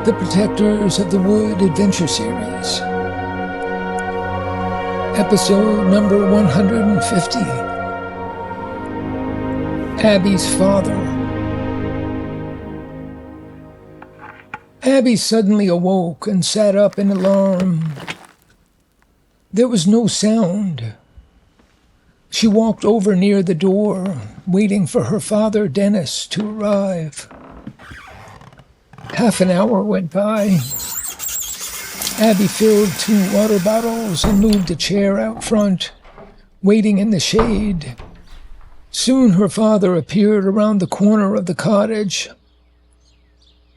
The Protectors of the Wood Adventure Series. Episode number 150. Abby's Father. Abby suddenly awoke and sat up in alarm. There was no sound. She walked over near the door, waiting for her father, Dennis, to arrive. Half an hour went by. Abby filled 2 water bottles and moved a chair out front, waiting in the shade. Soon her father appeared around the corner of the cottage.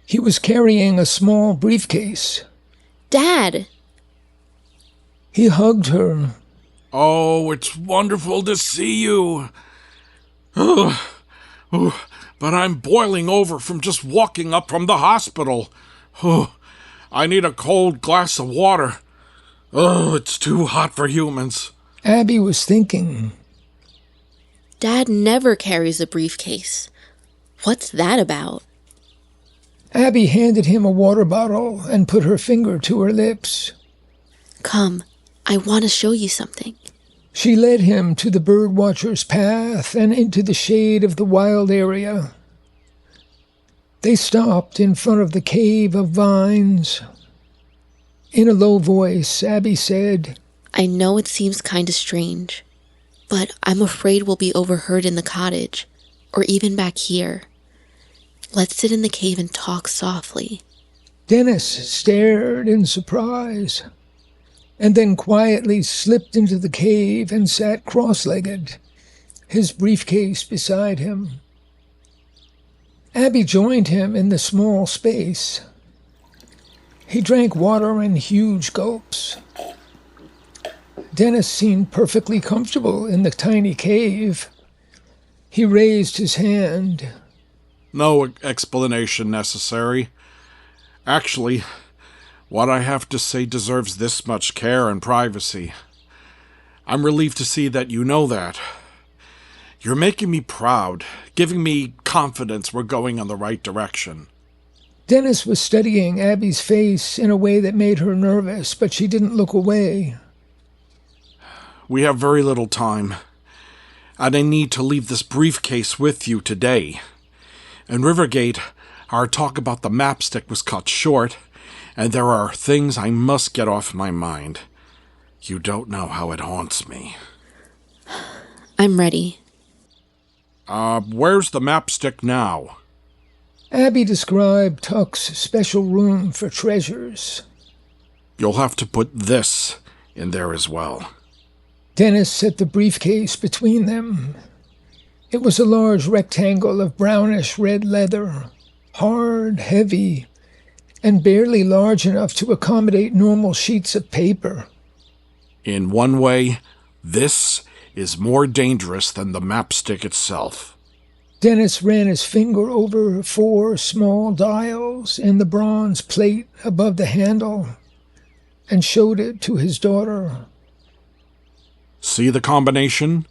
He was carrying a small briefcase. Dad! He hugged her. Oh, it's wonderful to see you. But I'm boiling over from just walking up from the hospital. I need a cold glass of water. It's too hot for humans. Abby was thinking. Dad never carries a briefcase. What's that about? Abby handed him a water bottle and put her finger to her lips. Come, I want to show you something. She led him to the birdwatcher's path and into the shade of the wild area. They stopped in front of the cave of vines. In a low voice, Abby said, I know it seems kinda strange, but I'm afraid we'll be overheard in the cottage, or even back here. Let's sit in the cave and talk softly. Dennis stared in surprise, and then quietly slipped into the cave and sat cross-legged, his briefcase beside him. Abby joined him in the small space. He drank water in huge gulps. Dennis seemed perfectly comfortable in the tiny cave. He raised his hand. No explanation necessary. Actually, what I have to say deserves this much care and privacy. I'm relieved to see that you know that. You're making me proud, giving me confidence we're going in the right direction. Dennis was studying Abby's face in a way that made her nervous, but she didn't look away. We have very little time, and I need to leave this briefcase with you today. In Rivergate, our talk about the MAPSTICK was cut short, and there are things I must get off my mind. You don't know how it haunts me. I'm ready. Where's the MAPSTICK now? Abby described Tuck's special room for treasures. You'll have to put this in there as well. Dennis set the briefcase between them. It was a large rectangle of brownish-red leather, hard, heavy, and barely large enough to accommodate normal sheets of paper. In one way, this is more dangerous than the MAPSTICK itself. Dennis ran his finger over 4 small dials in the bronze plate above the handle and showed it to his daughter. See the combination?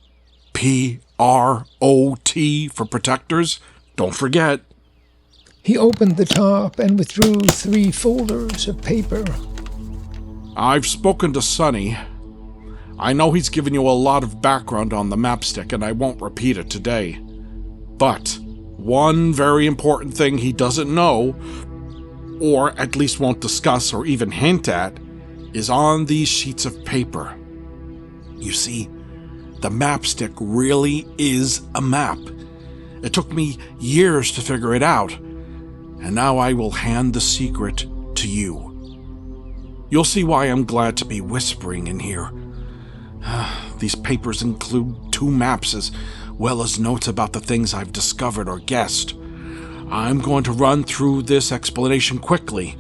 PROT for protectors? Don't forget. He opened the top and withdrew 3 folders of paper. I've spoken to Sonny. I know he's given you a lot of background on the MAPSTICK, and I won't repeat it today. But one very important thing he doesn't know, or at least won't discuss or even hint at, is on these sheets of paper. You see, the MAPSTICK really is a map. It took me years to figure it out, and now I will hand the secret to you. You'll see why I'm glad to be whispering in here. These papers include 2 maps as well as notes about the things I've discovered or guessed. I'm going to run through this explanation quickly.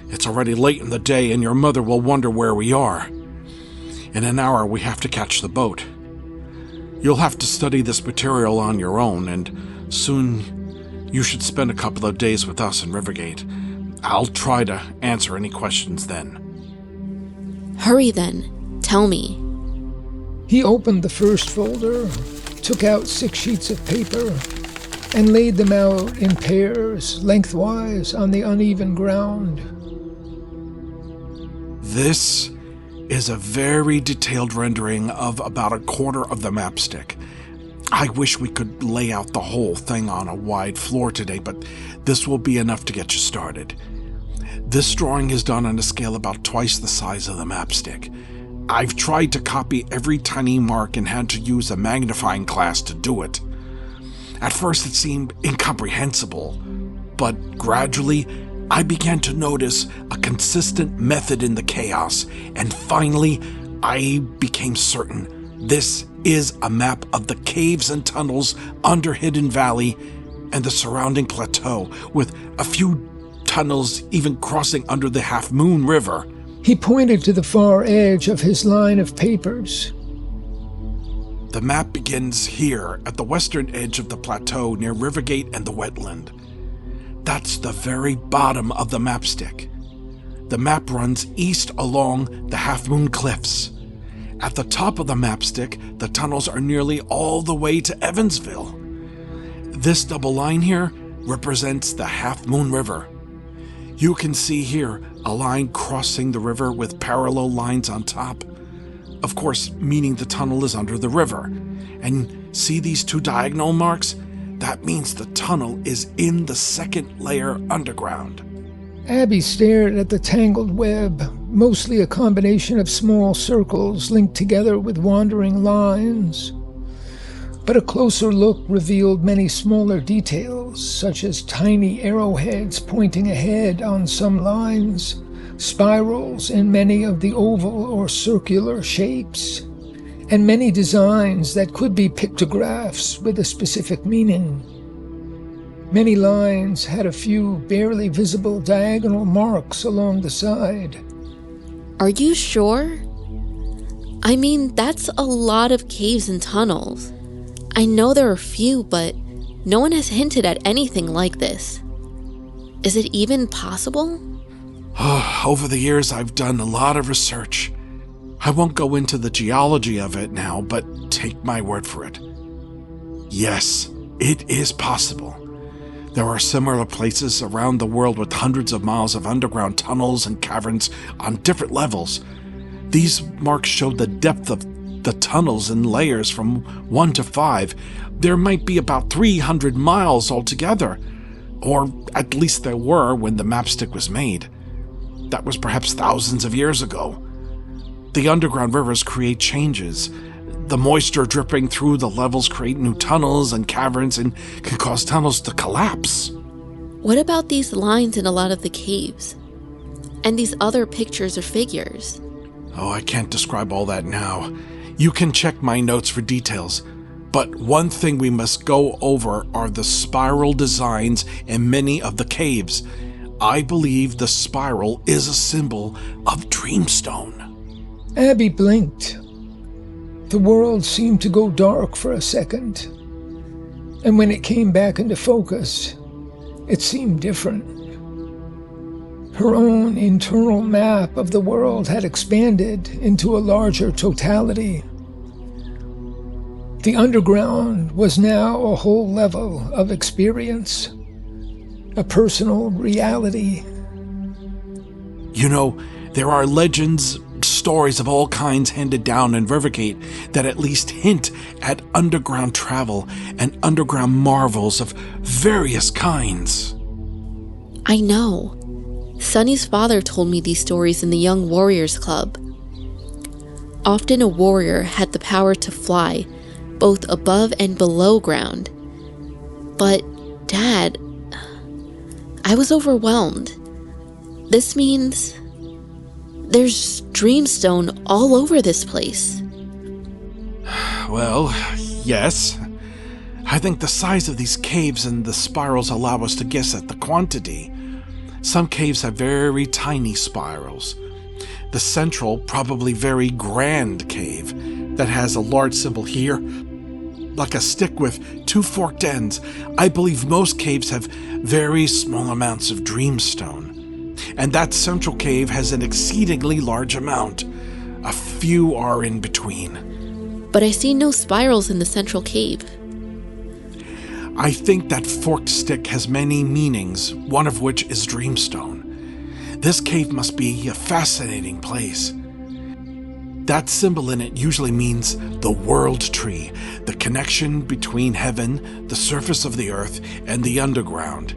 It's already late in the day and your mother will wonder where we are. In an hour we have to catch the boat. You'll have to study this material on your own, and soon you should spend a couple of days with us in Rivergate. I'll try to answer any questions then. Hurry then. Tell me. He opened the first folder, took out 6 sheets of paper, and laid them out in pairs, lengthwise, on the uneven ground. This is a very detailed rendering of about a quarter of the MAPSTICK. I wish we could lay out the whole thing on a wide floor today, but this will be enough to get you started. This drawing is done on a scale about twice the size of the MAPSTICK. I've tried to copy every tiny mark and had to use a magnifying glass to do it. At first it seemed incomprehensible, but gradually I began to notice a consistent method in the chaos, and finally I became certain this is a map of the caves and tunnels under Hidden Valley and the surrounding plateau, with a few tunnels even crossing under the Half Moon River. He pointed to the far edge of his line of papers. The map begins here at the western edge of the plateau near Rivergate and the wetland. That's the very bottom of the MAPSTICK. The map runs east along the Half Moon Cliffs. At the top of the MAPSTICK, the tunnels are nearly all the way to Evansville. This double line here represents the Half Moon River. You can see here a line crossing the river with parallel lines on top, of course meaning the tunnel is under the river. And see these two diagonal marks? That means the tunnel is in the second layer underground. Abby stared at the tangled web, mostly a combination of small circles linked together with wandering lines. But a closer look revealed many smaller details, such as tiny arrowheads pointing ahead on some lines, spirals in many of the oval or circular shapes, and many designs that could be pictographs with a specific meaning. Many lines had a few barely visible diagonal marks along the side. Are you sure? I mean, that's a lot of caves and tunnels. I know there are few, but no one has hinted at anything like this. Is it even possible? Over the years, I've done a lot of research. I won't go into the geology of it now, but take my word for it. Yes, it is possible. There are similar places around the world with hundreds of miles of underground tunnels and caverns on different levels. These marks show the depth of the tunnels in layers from 1 to 5. There might be about 300 miles altogether, or at least there were when the MAPSTICK was made. That was perhaps thousands of years ago. The underground rivers create changes. The moisture dripping through the levels create new tunnels and caverns and can cause tunnels to collapse. What about these lines in a lot of the caves? And these other pictures or figures? Oh, I can't describe all that now. You can check my notes for details. But one thing we must go over are the spiral designs in many of the caves. I believe the spiral is a symbol of Dreamstone. Abby blinked. The world seemed to go dark for a second, and when it came back into focus, it seemed different. Her own internal map of the world had expanded into a larger totality. The underground was now a whole level of experience, a personal reality. You know, there are legends, stories of all kinds handed down in Rivergate that at least hint at underground travel and underground marvels of various kinds. I know. Sunny's father told me these stories in the Young Warriors Club. Often a warrior had the power to fly, both above and below ground. But, Dad, I was overwhelmed. This means there's Dreamstone all over this place. Well, yes. I think the size of these caves and the spirals allow us to guess at the quantity. Some caves have very tiny spirals. The central, probably very grand cave that has a large symbol here, like a stick with 2 forked ends. I believe most caves have very small amounts of Dreamstone. And that central cave has an exceedingly large amount. A few are in between. But I see no spirals in the central cave. I think that forked stick has many meanings, one of which is Dreamstone. This cave must be a fascinating place. That symbol in it usually means the world tree, the connection between heaven, the surface of the earth, and the underground.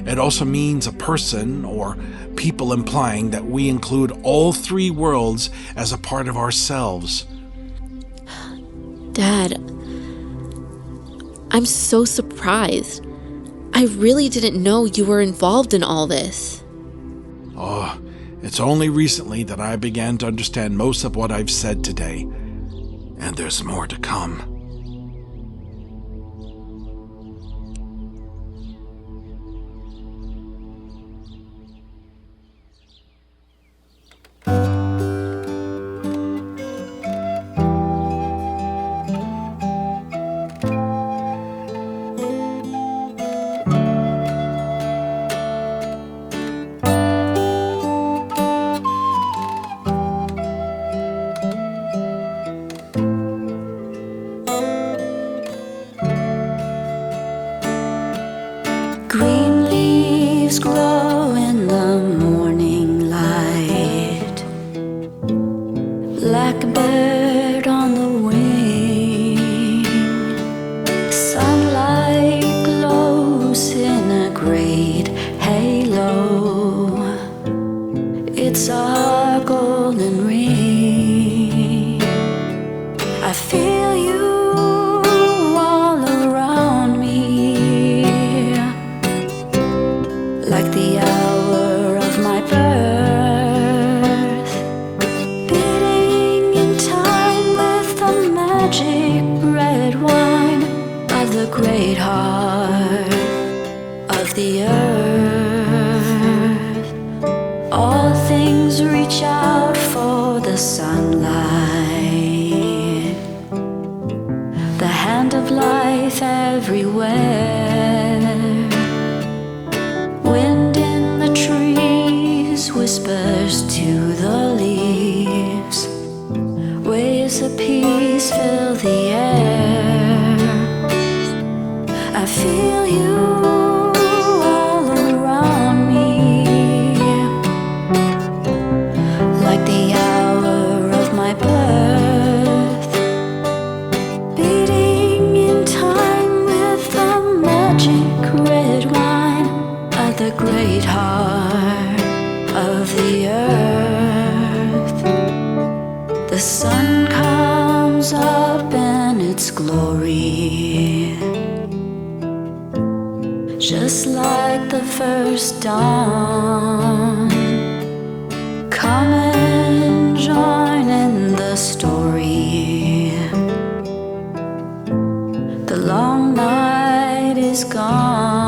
It also means a person or people, implying that we include all three worlds as a part of ourselves. Dad, I'm so surprised. I really didn't know you were involved in all this. Oh, it's only recently that I began to understand most of what I've said today, and there's more to come. Green leaves grow in the morning light, blackbird on the wing. Sunlight glows in a great halo. It's our golden ring. I feel you all around me, like the hour of my birth, beating in time with the magic red wine of the great heart of the earth. All things reach out for the sunlight, the hand of life everywhere. Wind in the trees whispers to the leaves. Waves of peace fill the air. I feel you all around me, like the hour of my birth, beating in time with the magic red wine of the great heart of the earth. The sun comes up in its glory, just like the first dawn. Come and join in the story. The long night is gone.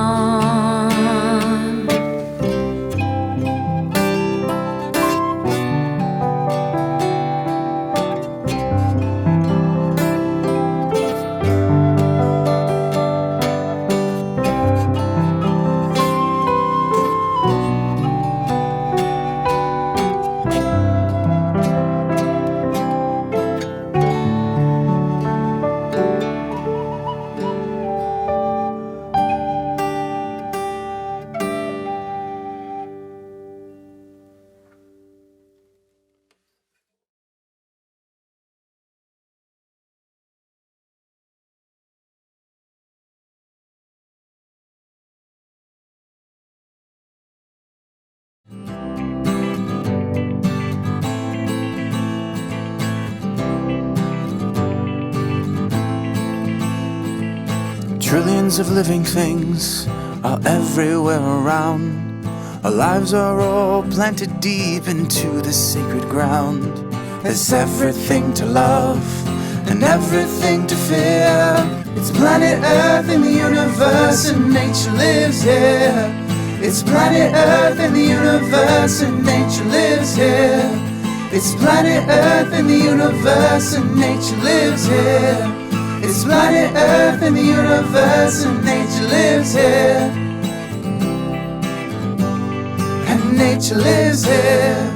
Trillions of living things are everywhere around. Our lives are all planted deep into the sacred ground. There's everything to love and everything to fear. It's planet Earth in the universe and nature lives here. It's planet Earth in the universe and nature lives here. It's planet Earth in the universe and nature lives here. It's planet Earth in the universe and nature lives here. And nature lives here.